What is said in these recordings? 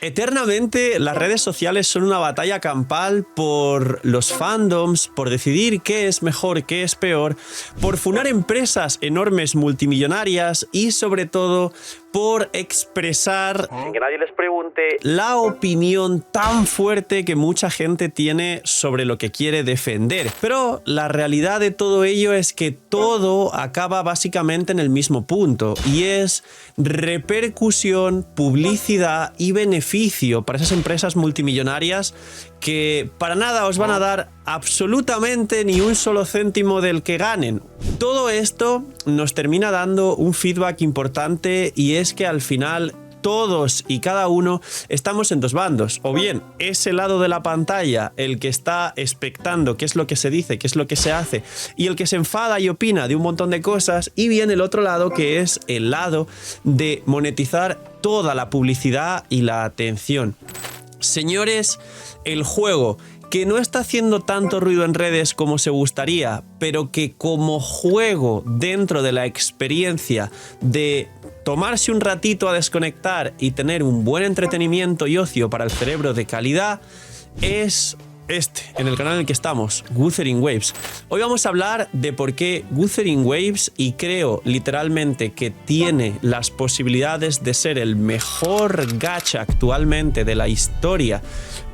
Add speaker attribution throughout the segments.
Speaker 1: Eternamente las redes sociales son una batalla campal por los fandoms, por decidir qué es mejor, qué es peor, por funar empresas enormes multimillonarias y sobre todo por expresar, sin que nadie les pregunte, la opinión tan fuerte que mucha gente tiene sobre lo que quiere defender. Pero la realidad de todo ello es que todo acaba básicamente en el mismo punto, y es repercusión, publicidad y beneficio para esas empresas multimillonarias que para nada os van a dar absolutamente ni un solo céntimo del que ganen. Todo esto nos termina dando un feedback importante, y es que al final todos y cada uno estamos en dos bandos. O bien ese lado de la pantalla, el que está expectando qué es lo que se dice, qué es lo que se hace, y el que se enfada y opina de un montón de cosas, y bien el otro lado, que es el lado de monetizar toda la publicidad y la atención. Señores, el juego que no está haciendo tanto ruido en redes como se gustaría, pero que como juego dentro de la experiencia de tomarse un ratito a desconectar y tener un buen entretenimiento y ocio para el cerebro de calidad, es en el canal en el que estamos, Wuthering Waves. Hoy vamos a hablar de por qué Wuthering Waves, y creo literalmente que tiene las posibilidades de ser el mejor gacha actualmente de la historia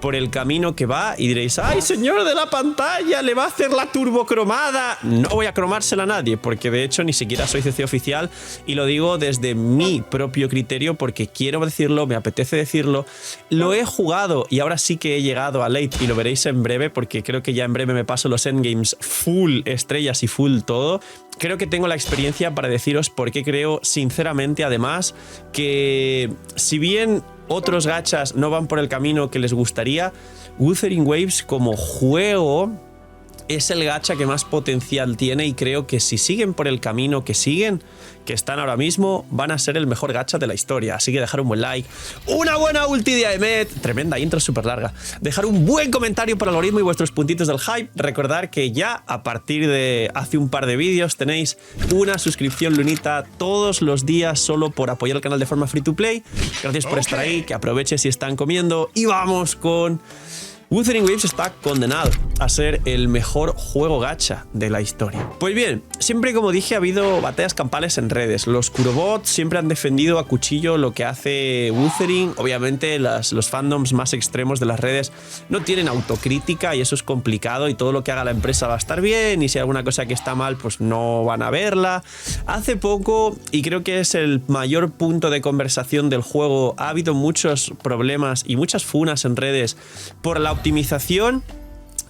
Speaker 1: por el camino que va. Y diréis, ¡ay, señor de la pantalla! ¿Le va a hacer la turbocromada? No voy a cromársela a nadie, porque de hecho ni siquiera soy CC oficial, y lo digo desde mi propio criterio porque quiero decirlo, me apetece decirlo. Lo he jugado y ahora sí que he llegado a late, y lo veréis en breve, porque creo que ya en breve me paso los endgames full estrellas y full todo. Creo que tengo la experiencia para deciros por qué creo sinceramente, además, que si bien otros gachas no van por el camino que les gustaría, Wuthering Waves como juego es el gacha que más potencial tiene, y creo que si siguen por el camino que siguen, que están ahora mismo, van a ser el mejor gacha de la historia. Así que dejar un buen like, una buena ulti de Aemet, tremenda intro súper larga, dejar un buen comentario por el algoritmo y vuestros puntitos del hype. Recordar que ya a partir de hace un par de vídeos tenéis una suscripción lunita todos los días solo por apoyar el canal de forma free to play. Gracias por estar ahí, que aprovechen si están comiendo, y vamos con... Wuthering Waves está condenado a ser el mejor juego gacha de la historia. Pues bien, siempre, como dije, ha habido batallas campales en redes. Los Kurobots siempre han defendido a cuchillo lo que hace Wuthering. Obviamente los fandoms más extremos de las redes no tienen autocrítica, y eso es complicado, y todo lo que haga la empresa va a estar bien, y si hay alguna cosa que está mal, pues no van a verla. Hace poco, y creo que es el mayor punto de conversación del juego, ha habido muchos problemas y muchas funas en redes por la optimización.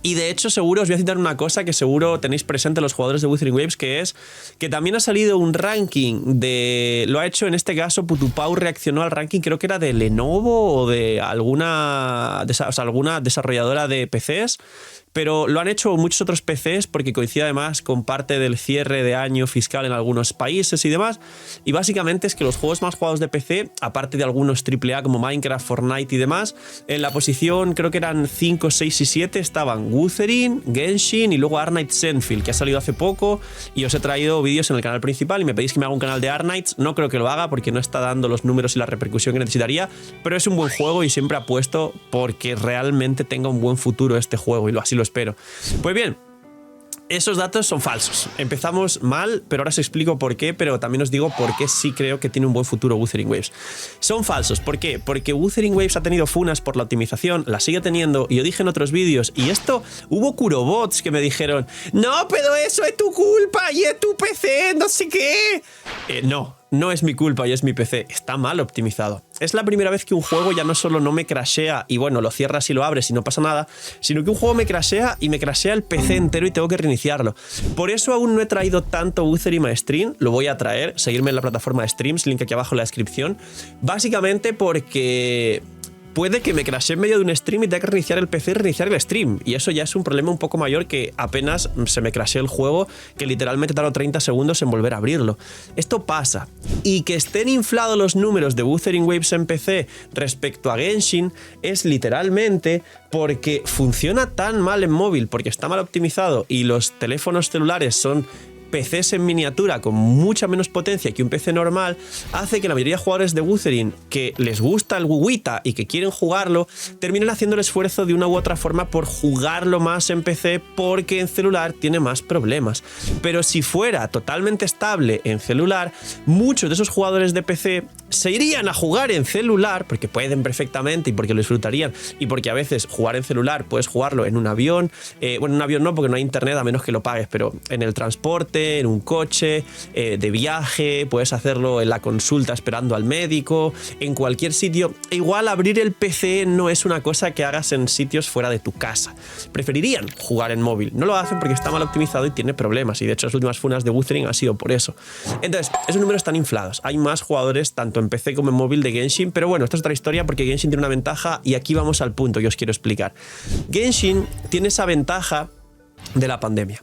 Speaker 1: Y de hecho, seguro os voy a citar una cosa que seguro tenéis presente los jugadores de Wuthering Waves, que es que también ha salido un ranking de... Lo ha hecho en este caso Putupau, reaccionó al ranking, creo que era de Lenovo o de alguna desarrolladora de PCs, pero lo han hecho muchos otros PCs porque coincide además con parte del cierre de año fiscal en algunos países y demás. Y básicamente es que los juegos más jugados de PC, aparte de algunos AAA como Minecraft, Fortnite y demás, en la posición creo que eran 5, 6 y 7 estaban Wuthering, Genshin y luego Arknights Zenfield, que ha salido hace poco, y os he traído vídeos en el canal principal y me pedís que me haga un canal de Arknights. No creo que lo haga porque no está dando los números y la repercusión que necesitaría, pero es un buen juego y siempre apuesto porque realmente tenga un buen futuro este juego, y así lo espero. Pues bien, esos datos son falsos. Empezamos mal, pero ahora os explico por qué, pero también os digo por qué sí creo que tiene un buen futuro Wuthering Waves. Son falsos. ¿Por qué? Porque Wuthering Waves ha tenido funas por la optimización, la sigue teniendo, y yo dije en otros vídeos, y esto, hubo Kurobots que me dijeron, no, pero eso es tu culpa y es tu PC, no sé qué. No es mi culpa y es mi PC, está mal optimizado. Es la primera vez que un juego ya no solo no me crashea y bueno, lo cierras y lo abres y no pasa nada, sino que un juego me crashea y me crashea el PC entero y tengo que reiniciarlo. Por eso aún no he traído tanto Wuthering a stream, lo voy a traer, seguirme en la plataforma de streams, link aquí abajo en la descripción, básicamente porque... puede que me crashee en medio de un stream y tenga que reiniciar el PC y reiniciar el stream. Y eso ya es un problema un poco mayor, que apenas se me crashee el juego, que literalmente tardo 30 segundos en volver a abrirlo. Esto pasa. Y que estén inflados los números de Wuthering Waves en PC respecto a Genshin es literalmente porque funciona tan mal en móvil, porque está mal optimizado y los teléfonos celulares son PCs en miniatura con mucha menos potencia que un PC normal, hace que la mayoría de jugadores de Wuthering que les gusta el Wuwita y que quieren jugarlo, terminen haciendo el esfuerzo de una u otra forma por jugarlo más en PC porque en celular tiene más problemas. Pero si fuera totalmente estable en celular, muchos de esos jugadores de PC se irían a jugar en celular porque pueden perfectamente y porque lo disfrutarían y porque a veces jugar en celular puedes jugarlo en un avión, bueno, en un avión no porque no hay internet a menos que lo pagues, pero en el transporte, en un coche, de viaje, puedes hacerlo en la consulta esperando al médico, en cualquier sitio. E igual abrir el PC no es una cosa que hagas en sitios fuera de tu casa. Preferirían jugar en móvil. No lo hacen porque está mal optimizado y tiene problemas, y de hecho las últimas funas de Wuthering han sido por eso. Entonces, esos números están inflados. Hay más jugadores tanto en PC como en móvil de Genshin, pero bueno, esto es otra historia porque Genshin tiene una ventaja y aquí vamos al punto que os quiero explicar. Genshin tiene esa ventaja de la pandemia.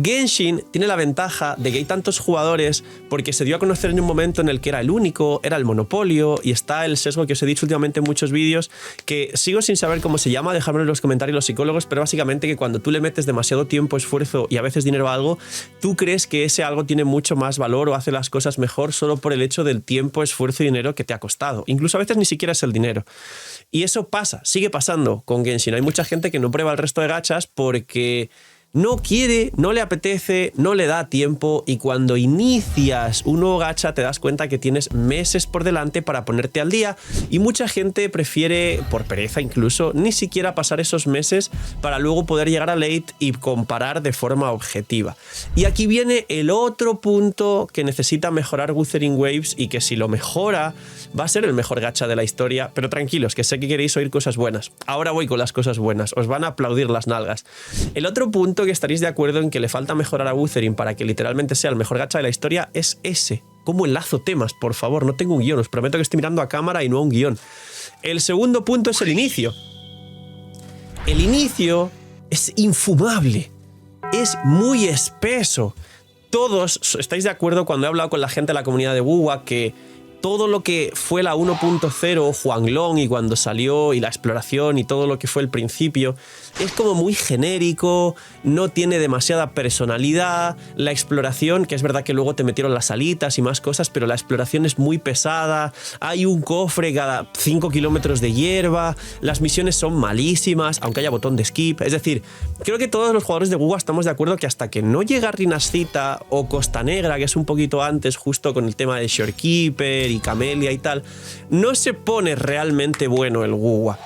Speaker 1: Genshin tiene la ventaja de que hay tantos jugadores porque se dio a conocer en un momento en el que era el único, era el monopolio, y está el sesgo que os he dicho últimamente en muchos vídeos, que sigo sin saber cómo se llama, dejadmelo en los comentarios los psicólogos, pero básicamente que cuando tú le metes demasiado tiempo, esfuerzo y a veces dinero a algo, tú crees que ese algo tiene mucho más valor o hace las cosas mejor solo por el hecho del tiempo, esfuerzo y dinero que te ha costado. Incluso a veces ni siquiera es el dinero. Y eso pasa, sigue pasando con Genshin. Hay mucha gente que no prueba el resto de gachas porque no quiere, no le apetece, no le da tiempo, y cuando inicias un nuevo gacha te das cuenta que tienes meses por delante para ponerte al día, y mucha gente prefiere, por pereza incluso, ni siquiera pasar esos meses para luego poder llegar a late y comparar de forma objetiva. Y aquí viene el otro punto que necesita mejorar Wuthering Waves, y que si lo mejora va a ser el mejor gacha de la historia, pero tranquilos, que sé que queréis oír cosas buenas. Ahora voy con las cosas buenas, os van a aplaudir las nalgas. El otro punto que estaréis de acuerdo en que le falta mejorar a Wuthering para que literalmente sea el mejor gacha de la historia es ese. ¿Cómo enlazo temas? Por favor, no tengo un guión, os prometo que estoy mirando a cámara y no a un guión. El segundo punto es el inicio. El inicio es infumable, es muy espeso. Todos estáis de acuerdo cuando he hablado con la gente de la comunidad de WuWa que todo lo que fue la 1.0, Huanglong y cuando salió y la exploración y todo lo que fue el principio es como muy genérico, no tiene demasiada personalidad. La exploración, que es verdad que luego te metieron las alitas y más cosas, pero la exploración es muy pesada, hay un cofre cada 5 kilómetros de hierba, las misiones son malísimas, aunque haya botón de skip. Es decir, creo que todos los jugadores de WuWa estamos de acuerdo que hasta que no llega Rinascita o Costa Negra, que es un poquito antes, justo con el tema de Shorekeeper y Camellia y tal, no se pone realmente bueno el WuWa.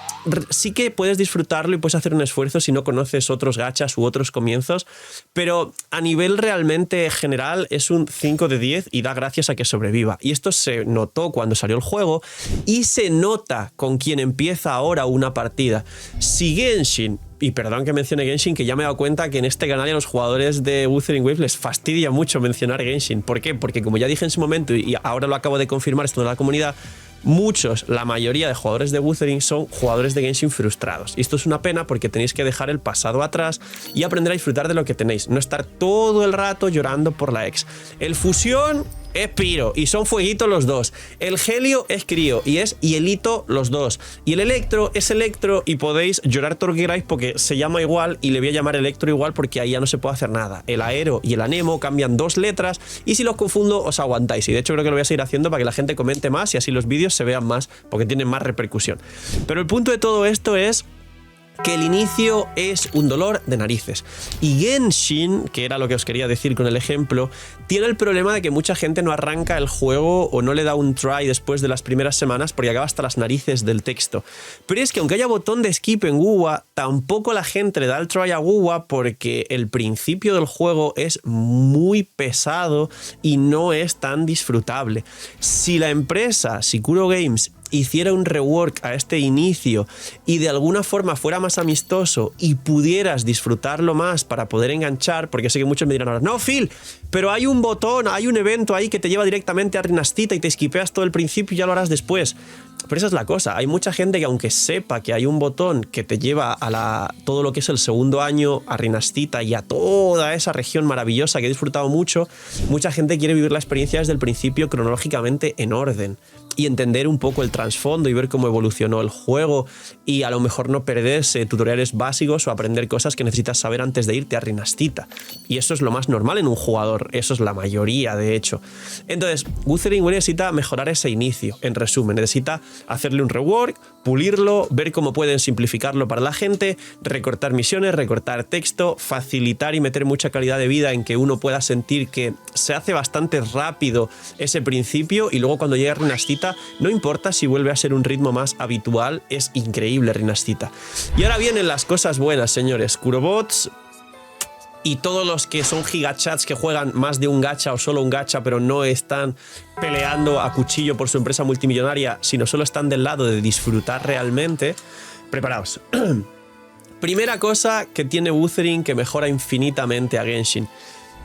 Speaker 1: Sí que puedes disfrutarlo y puedes hacer un esfuerzo si no conoces otros gachas u otros comienzos, pero a nivel realmente general es un 5 de 10 y da gracias a que sobreviva. Y esto se notó cuando salió el juego y se nota con quien empieza ahora una partida. Si Genshin, y perdón que mencione Genshin, que ya me he dado cuenta que en este canal y a los jugadores de Wuthering Waves les fastidia mucho mencionar Genshin. ¿Por qué? Porque como ya dije en su momento y ahora lo acabo de confirmar esto de la comunidad, muchos, la mayoría de jugadores de Wuthering son jugadores de Genshin frustrados. Y esto es una pena porque tenéis que dejar el pasado atrás y aprender a disfrutar de lo que tenéis. No estar todo el rato llorando por la ex. El Fusión es Piro y son fueguitos los dos. El Helio es Crío y es Hielito los dos. Y el Electro es Electro y podéis llorar todo lo que queráis porque se llama igual y le voy a llamar Electro igual porque ahí ya no se puede hacer nada. El Aero y el Anemo cambian 2 letras y si los confundo os aguantáis. Y de hecho creo que lo voy a seguir haciendo para que la gente comente más y así los vídeos se vean más porque tienen más repercusión. Pero el punto de todo esto es que el inicio es un dolor de narices. Y Genshin, que era lo que os quería decir con el ejemplo, tiene el problema de que mucha gente no arranca el juego o no le da un try después de las primeras semanas porque acaba hasta las narices del texto. Pero es que aunque haya botón de skip en WuWa, tampoco la gente le da el try a WuWa porque el principio del juego es muy pesado y no es tan disfrutable. Si la empresa Sikuro Games hiciera un rework a este inicio y de alguna forma fuera más amistoso y pudieras disfrutarlo más para poder enganchar, porque sé que muchos me dirán ahora, no Phil, pero hay un botón, hay un evento ahí que te lleva directamente a Rinascita y te esquipeas todo el principio y ya lo harás después. Pero esa es la cosa, hay mucha gente que aunque sepa que hay un botón que te lleva a todo lo que es el segundo año, a Rinastita y a toda esa región maravillosa que he disfrutado mucho, mucha gente quiere vivir la experiencia desde el principio cronológicamente en orden y entender un poco el trasfondo y ver cómo evolucionó el juego y a lo mejor no perderse tutoriales básicos o aprender cosas que necesitas saber antes de irte a Rinastita. Y eso es lo más normal en un jugador, eso es la mayoría de hecho. Entonces, Wuthering Waves necesita mejorar ese inicio, en resumen, necesita hacerle un rework, pulirlo, ver cómo pueden simplificarlo para la gente, recortar misiones, recortar texto, facilitar y meter mucha calidad de vida en que uno pueda sentir que se hace bastante rápido ese principio y luego cuando llega a Rinastita, no importa si vuelve a ser un ritmo más habitual, es increíble Rinastita. Y ahora vienen las cosas buenas, señores. Kurobots y todos los que son gigachats que juegan más de un gacha o solo un gacha, pero no están peleando a cuchillo por su empresa multimillonaria, sino solo están del lado de disfrutar realmente. Preparaos. Primera cosa que tiene Wuthering que mejora infinitamente a Genshin.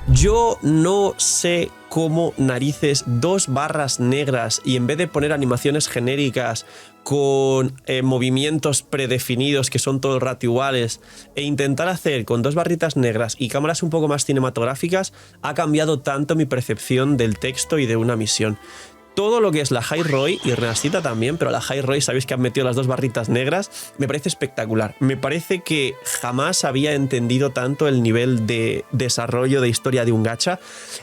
Speaker 1: Yo no sé cómo narices 2 barras negras y en vez de poner animaciones genéricas con movimientos predefinidos que son todo el rato iguales e intentar hacer con 2 barritas negras y cámaras un poco más cinematográficas ha cambiado tanto mi percepción del texto y de una misión. Todo lo que es la High Roy y Rinastita también, pero la High Roy sabéis que han metido las 2 barritas negras, me parece espectacular. Me parece que jamás había entendido tanto el nivel de desarrollo de historia de un gacha.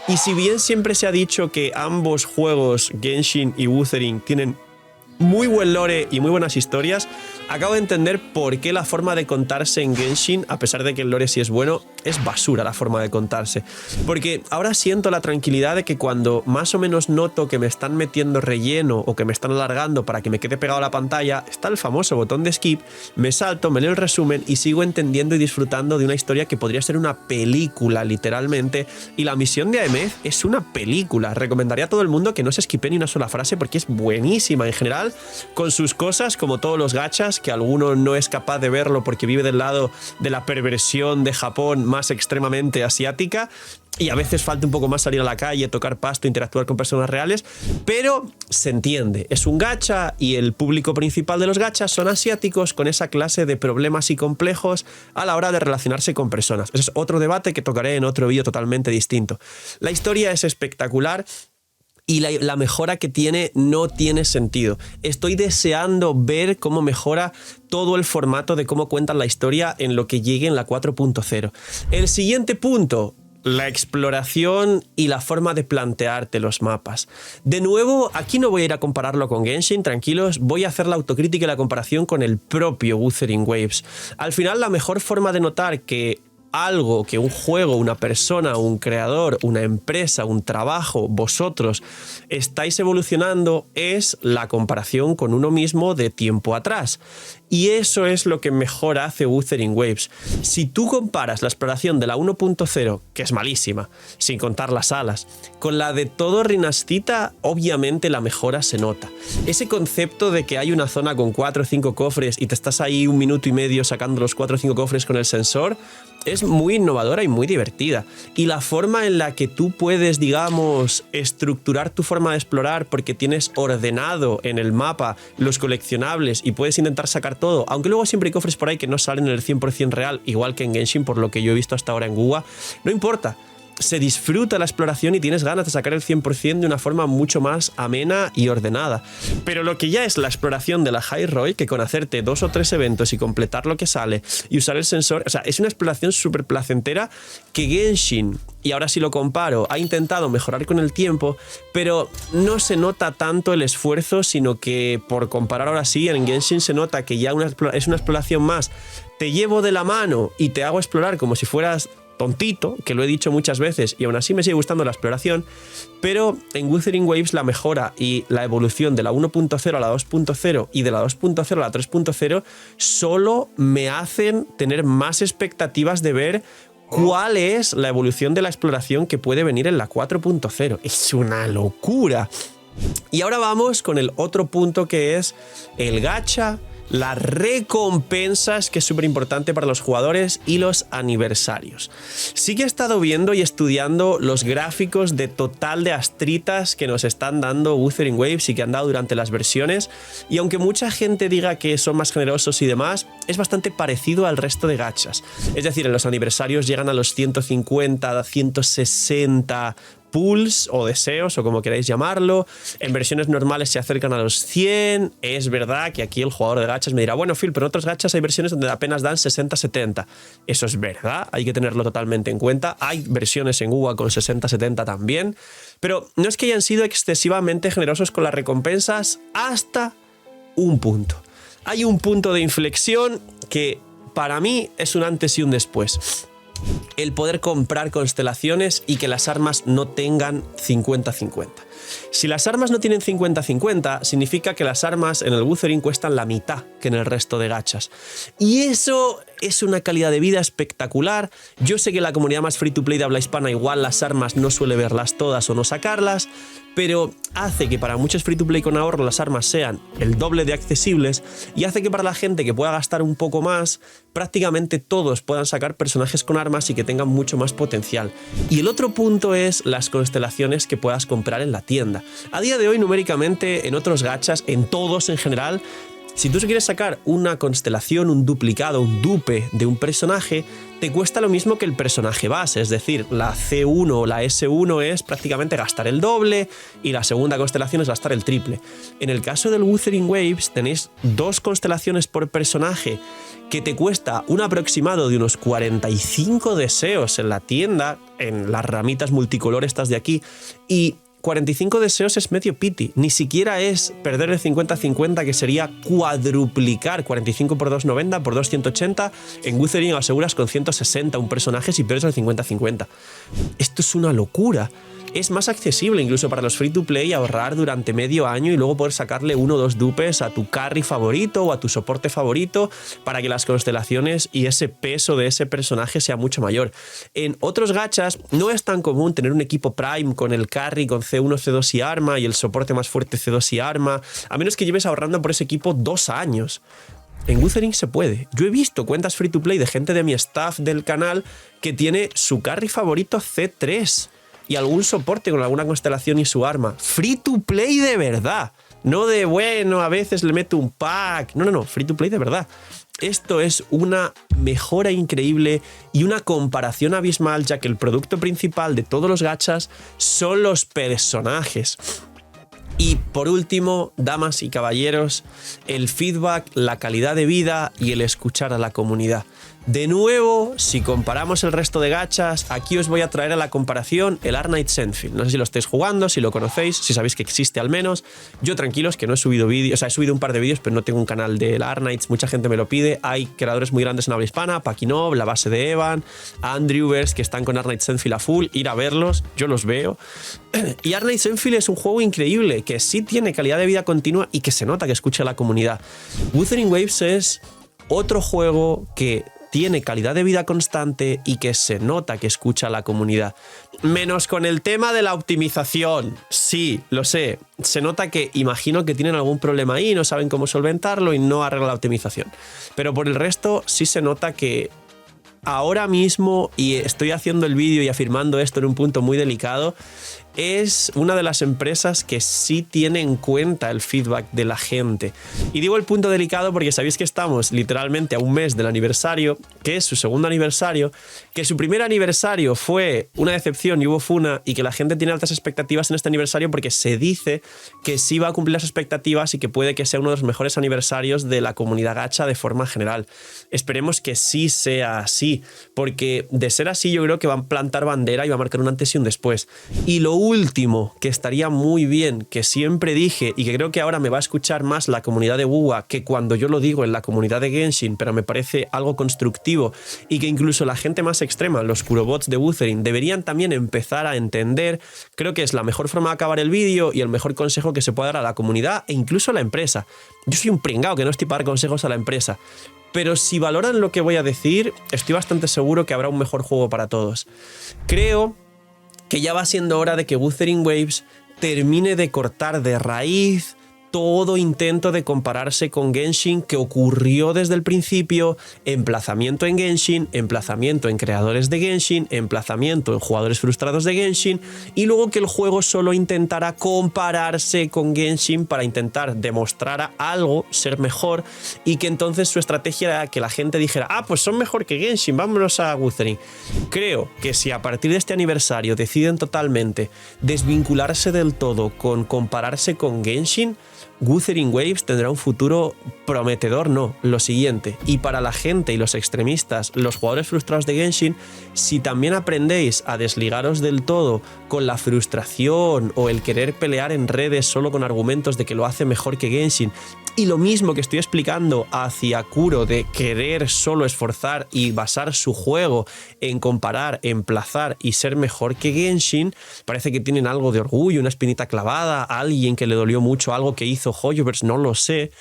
Speaker 1: Y si bien siempre se ha dicho que ambos juegos, Genshin y Wuthering, tienen muy buen lore y muy buenas historias, acabo de entender por qué la forma de contarse en Genshin, a pesar de que el lore sí es bueno, es basura la forma de contarse. Porque ahora siento la tranquilidad de que cuando más o menos noto que me están metiendo relleno o que me están alargando para que me quede pegado a la pantalla, está el famoso botón de skip, me salto, me leo el resumen y sigo entendiendo y disfrutando de una historia que podría ser una película, literalmente. Y la misión de Ameth es una película. Recomendaría a todo el mundo que no se skipe ni una sola frase porque es buenísima en general, con sus cosas, como todos los gachas, que alguno no es capaz de verlo porque vive del lado de la perversión de Japón más extremadamente asiática y a veces falta un poco más salir a la calle, tocar pasto, interactuar con personas reales, pero se entiende, es un gacha y el público principal de los gachas son asiáticos con esa clase de problemas y complejos a la hora de relacionarse con personas. Ese es otro debate que tocaré en otro vídeo totalmente distinto. La historia es espectacular y la mejora que tiene no tiene sentido. Estoy deseando ver cómo mejora todo el formato de cómo cuentan la historia en lo que llegue en la 4.0. El siguiente punto, la exploración y la forma de plantearte los mapas. De nuevo, aquí no voy a ir a compararlo con Genshin, tranquilos, voy a hacer la autocrítica y la comparación con el propio Wuthering Waves. Al final, la mejor forma de notar que algo, que un juego, una persona, un creador, una empresa, un trabajo, vosotros estáis evolucionando es la comparación con uno mismo de tiempo atrás. Y eso es lo que mejor hace Wuthering Waves. Si tú comparas la exploración de la 1.0, que es malísima, sin contar las alas, con la de todo Rinastita, obviamente la mejora se nota. Ese concepto de que hay una zona con 4 o 5 cofres y te estás ahí 1 minuto y medio sacando los 4 o 5 cofres con el sensor, es muy innovadora y muy divertida. Y la forma en la que tú puedes, digamos, estructurar tu forma de explorar porque tienes ordenado en el mapa los coleccionables y puedes intentar sacar todo, aunque luego siempre hay cofres por ahí que no salen en el 100% real, igual que en Genshin, por lo que yo he visto hasta ahora en Guwa, no importa. Se disfruta la exploración y tienes ganas de sacar el 100% de una forma mucho más amena y ordenada. Pero lo que ya es la exploración de la High Roy, que con hacerte 2 o 3 eventos y completar lo que sale y usar el sensor, o sea, es una exploración súper placentera que Genshin, y ahora sí lo comparo, ha intentado mejorar con el tiempo, pero no se nota tanto el esfuerzo, sino que, por comparar ahora sí, en Genshin se nota que ya es una exploración más. Te llevo de la mano y te hago explorar como si fueras tontito, que lo he dicho muchas veces y aún así me sigue gustando la exploración, pero en Wuthering Waves la mejora y la evolución de la 1.0 a la 2.0 y de la 2.0 a la 3.0 solo me hacen tener más expectativas de ver cuál es la evolución de la exploración que puede venir en la 4.0. Es una locura. Y ahora vamos con el otro punto, que es el gacha las recompensas, que es súper importante para los jugadores, y los aniversarios. Sí que he estado viendo y estudiando los gráficos de total de astritas que nos están dando Wuthering Waves y que han dado durante las versiones, y aunque mucha gente diga que son más generosos y demás, es bastante parecido al resto de gachas. Es decir, en los aniversarios llegan a los 150, 160 pulls o deseos, o como queráis llamarlo. En versiones normales se acercan a los 100. Es verdad que aquí el jugador de gachas me dirá, bueno, Phil, pero en otros gachas hay versiones donde apenas dan 60-70. Eso es verdad, hay que tenerlo totalmente en cuenta. Hay versiones en UA con 60-70 también, pero no es que hayan sido excesivamente generosos con las recompensas hasta un punto. Hay un punto de inflexión que para mí es un antes y un después. El poder comprar constelaciones y que las armas no tengan 50-50. Si las armas no tienen 50-50, significa que las armas en el Wuthering cuestan la mitad que en el resto de gachas. Y eso es una calidad de vida espectacular. Yo sé que la comunidad más free to play de habla hispana igual las armas no suele verlas todas o no sacarlas, pero hace que para muchos free to play con ahorro las armas sean el doble de accesibles, y hace que para la gente que pueda gastar un poco más, prácticamente todos puedan sacar personajes con armas y que tengan mucho más potencial. Y el otro punto es las constelaciones que puedas comprar en la tienda. A día de hoy, numéricamente, en otros gachas, en todos en general, si tú quieres sacar una constelación, un duplicado, un dupe de un personaje, te cuesta lo mismo que el personaje base, es decir, la C1 o la S1 es prácticamente gastar el doble y la segunda constelación es gastar el triple. En el caso del Wuthering Waves tenéis 2 constelaciones por personaje que te cuesta un aproximado de unos 45 deseos en la tienda, en las ramitas multicolor estas de aquí, y 45 deseos es medio piti, ni siquiera es perder el 50-50, que sería cuadruplicar 45 por 2, 90, por 2, 180. En Wuthering aseguras con 160 un personaje si pierdes el 50-50. Esto es una locura. Es más accesible incluso para los free to play ahorrar durante medio año y luego poder sacarle 1 o 2 dupes a tu carry favorito o a tu soporte favorito para que las constelaciones y ese peso de ese personaje sea mucho mayor. En otros gachas no es tan común tener un equipo Prime con el carry con C1, C2 y arma y el soporte más fuerte C2 y arma, a menos que lleves ahorrando por ese equipo 2 años. En Wuthering se puede. Yo he visto cuentas free to play de gente de mi staff del canal que tiene su carry favorito C3 y algún soporte con alguna constelación y su arma. Free to play de verdad. No de, bueno, a veces le meto un pack. No, no, no. Free to play de verdad. Esto es una mejora increíble y una comparación abismal, ya que el producto principal de todos los gachas son los personajes. Y por último, damas y caballeros, el feedback, la calidad de vida y el escuchar a la comunidad. De nuevo, si comparamos el resto de gachas, aquí os voy a traer a la comparación el Arknights Sandfield. No sé si lo estáis jugando, si lo conocéis, si sabéis que existe al menos. Yo tranquilos, que no he subido vídeos, o sea, he subido un par de vídeos, pero no tengo un canal del Arknights, mucha gente me lo pide. Hay creadores muy grandes en habla hispana, Pakinov, la base de Evan, Andrewverse, que están con Arknights Sandfield a full, ir a verlos, yo los veo. Y Arknights Sandfield es un juego increíble, que sí tiene calidad de vida continua y que se nota que escucha a la comunidad. Wuthering Waves es otro juego que tiene calidad de vida constante y que se nota que escucha a la comunidad. Menos con el tema de la optimización. Sí, lo sé. Se nota que imagino que tienen algún problema ahí, no saben cómo solventarlo y no arregla la optimización. Pero por el resto sí se nota que ahora mismo, y estoy haciendo el vídeo y afirmando esto en un punto muy delicado, es una de las empresas que sí tiene en cuenta el feedback de la gente. Y digo el punto delicado porque sabéis que estamos literalmente a un mes del aniversario, que es su segundo aniversario, que su primer aniversario fue una decepción y hubo funa, y que la gente tiene altas expectativas en este aniversario porque se dice que sí va a cumplir las expectativas y que puede que sea uno de los mejores aniversarios de la comunidad gacha de forma general. Esperemos que sí sea así, porque de ser así yo creo que va a plantar bandera y va a marcar un antes y un después. Y lo último que estaría muy bien, que siempre dije y que creo que ahora me va a escuchar más la comunidad de WUA que cuando yo lo digo en la comunidad de Genshin, pero me parece algo constructivo y que incluso la gente más extrema, los Kurobots de Wuthering, deberían también empezar a entender, creo que es la mejor forma de acabar el vídeo y el mejor consejo que se puede dar a la comunidad e incluso a la empresa. Yo soy un pringao que no estoy para dar consejos a la empresa, pero si valoran lo que voy a decir, estoy bastante seguro que habrá un mejor juego para todos. Creo que ya va siendo hora de que Wuthering Waves termine de cortar de raíz todo intento de compararse con Genshin que ocurrió desde el principio, emplazamiento en Genshin, emplazamiento en creadores de Genshin, emplazamiento en jugadores frustrados de Genshin, y luego que el juego solo intentara compararse con Genshin para intentar demostrar algo, ser mejor, y que entonces su estrategia era que la gente dijera, ah, pues son mejor que Genshin, vámonos a Wuthering. Creo que si a partir de este aniversario deciden totalmente desvincularse del todo con compararse con Genshin, Wuthering Waves tendrá un futuro prometedor, no, lo siguiente. Y para la gente y los extremistas, los jugadores frustrados de Genshin, si también aprendéis a desligaros del todo con la frustración o el querer pelear en redes solo con argumentos de que lo hace mejor que Genshin, y lo mismo que estoy explicando hacia Kuro de querer solo esforzar y basar su juego en comparar, emplazar y ser mejor que Genshin, parece que tienen algo de orgullo, una espinita clavada, a alguien que le dolió mucho algo que hizo Hoyoverse, no lo sé,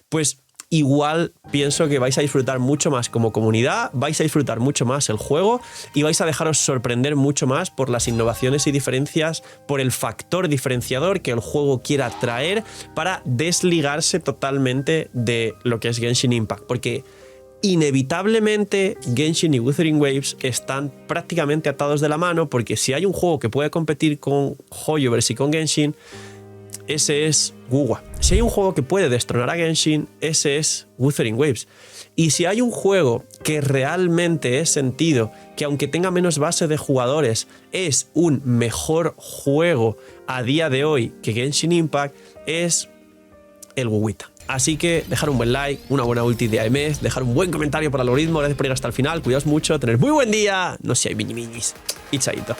Speaker 1: pues igual pienso que vais a disfrutar mucho más como comunidad, vais a disfrutar mucho más el juego y vais a dejaros sorprender mucho más por las innovaciones y diferencias, por el factor diferenciador que el juego quiera traer para desligarse totalmente de lo que es Genshin Impact, porque inevitablemente Genshin y Wuthering Waves están prácticamente atados de la mano, porque si hay un juego que puede competir con Hoyoverse y con Genshin, ese es Wuwa. Si hay un juego que puede destronar a Genshin, ese es Wuthering Waves. Y si hay un juego que realmente es sentido, que aunque tenga menos base de jugadores, es un mejor juego a día de hoy que Genshin Impact, es el Wuwita. Así que dejar un buen like, una buena ulti de AMS, dejar un buen comentario por el algoritmo, gracias por ir hasta el final, cuidaos mucho, tener muy buen día, no seáis mini minis y chaito.